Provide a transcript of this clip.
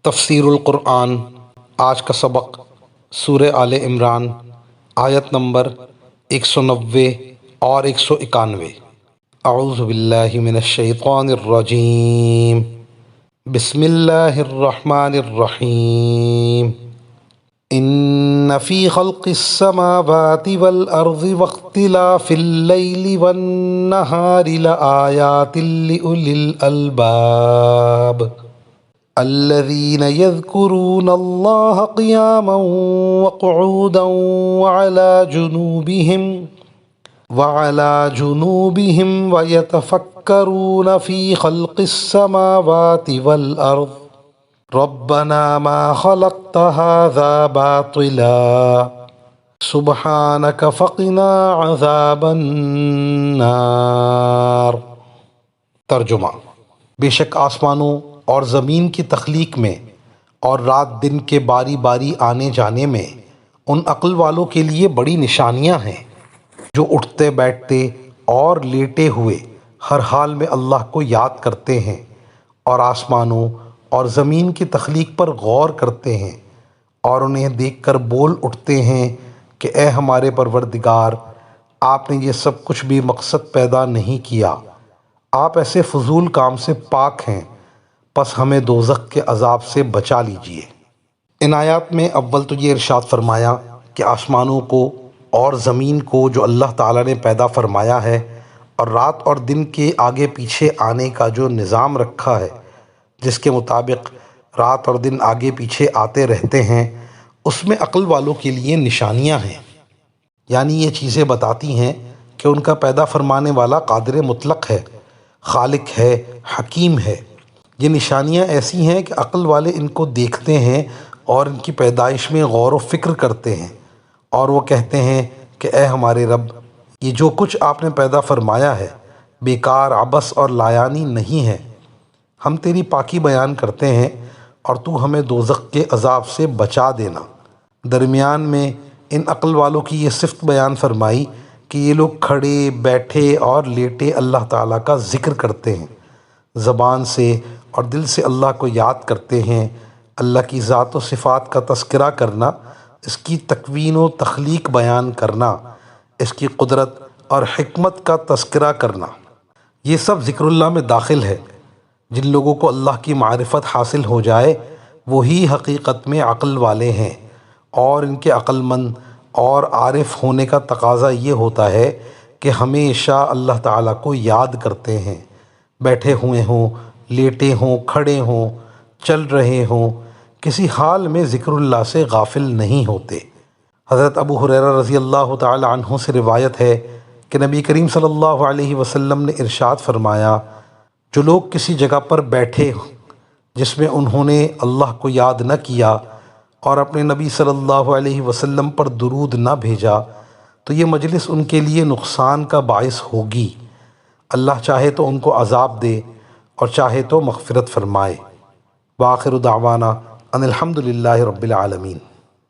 تفسیر القرآن۔ آج کا سبق سورہ آل عمران آیت نمبر 190 اور 191۔ اعوذ باللہ من الشیطان الرجیم، بسم اللہ الرحمن الرحیم۔ ان فی خلق السماوات والارض واختلاف اللیل والنہار لآیات لأولی الالباب الذین یذکرون اللہ قیاما وقعودا وعلى جنوبهم ويتفكرون في خلق السماوات والأرض ربنا ما خلقت هذا باطلا سبحانك فقنا عذاب النار۔ ترجمہ: بے شک آسمانوں اور زمین کی تخلیق میں اور رات دن کے باری باری آنے جانے میں ان عقل والوں کے لیے بڑی نشانیاں ہیں جو اٹھتے بیٹھتے اور لیٹے ہوئے ہر حال میں اللہ کو یاد کرتے ہیں اور آسمانوں اور زمین کی تخلیق پر غور کرتے ہیں اور انہیں دیکھ کر بول اٹھتے ہیں کہ اے ہمارے پروردگار، آپ نے یہ سب کچھ بھی مقصد پیدا نہیں کیا، آپ ایسے فضول کام سے پاک ہیں، پس ہمیں دوزخ کے عذاب سے بچا لیجئے۔ ان آیات میں اول تو یہ ارشاد فرمایا کہ آسمانوں کو اور زمین کو جو اللہ تعالیٰ نے پیدا فرمایا ہے اور رات اور دن کے آگے پیچھے آنے کا جو نظام رکھا ہے، جس کے مطابق رات اور دن آگے پیچھے آتے رہتے ہیں، اس میں عقل والوں کے لیے نشانیاں ہیں، یعنی یہ چیزیں بتاتی ہیں کہ ان کا پیدا فرمانے والا قادر مطلق ہے، خالق ہے، حکیم ہے۔ یہ نشانیاں ایسی ہیں کہ عقل والے ان کو دیکھتے ہیں اور ان کی پیدائش میں غور و فکر کرتے ہیں اور وہ کہتے ہیں کہ اے ہمارے رب، یہ جو کچھ آپ نے پیدا فرمایا ہے بیکار، عبث اور لایانی نہیں ہے۔ ہم تیری پاکی بیان کرتے ہیں اور تو ہمیں دوزخ کے عذاب سے بچا دینا۔ درمیان میں ان عقل والوں کی یہ صفت بیان فرمائی کہ یہ لوگ کھڑے، بیٹھے اور لیٹے اللہ تعالیٰ کا ذکر کرتے ہیں، زبان سے اور دل سے اللہ کو یاد کرتے ہیں۔ اللہ کی ذات و صفات کا تذکرہ کرنا، اس کی تکوین و تخلیق بیان کرنا، اس کی قدرت اور حکمت کا تذکرہ کرنا، یہ سب ذکر اللہ میں داخل ہے۔ جن لوگوں کو اللہ کی معرفت حاصل ہو جائے وہی حقیقت میں عقل والے ہیں، اور ان کے عقل مند اور عارف ہونے کا تقاضا یہ ہوتا ہے کہ ہمیشہ اللہ تعالیٰ کو یاد کرتے ہیں، بیٹھے ہوئے ہوں، لیٹے ہوں، کھڑے ہوں، چل رہے ہوں، کسی حال میں ذکر اللہ سے غافل نہیں ہوتے۔ حضرت ابو ہریرہ رضی اللہ تعالی عنہ سے روایت ہے کہ نبی کریم صلی اللہ علیہ وسلم نے ارشاد فرمایا، جو لوگ کسی جگہ پر بیٹھے جس میں انہوں نے اللہ کو یاد نہ کیا اور اپنے نبی صلی اللہ علیہ وسلم پر درود نہ بھیجا تو یہ مجلس ان کے لیے نقصان کا باعث ہوگی۔ اللہ چاہے تو ان کو عذاب دے اور چاہے تو مغفرت فرمائے۔ وآخر دعوانا ان الحمد للہ رب العالمین۔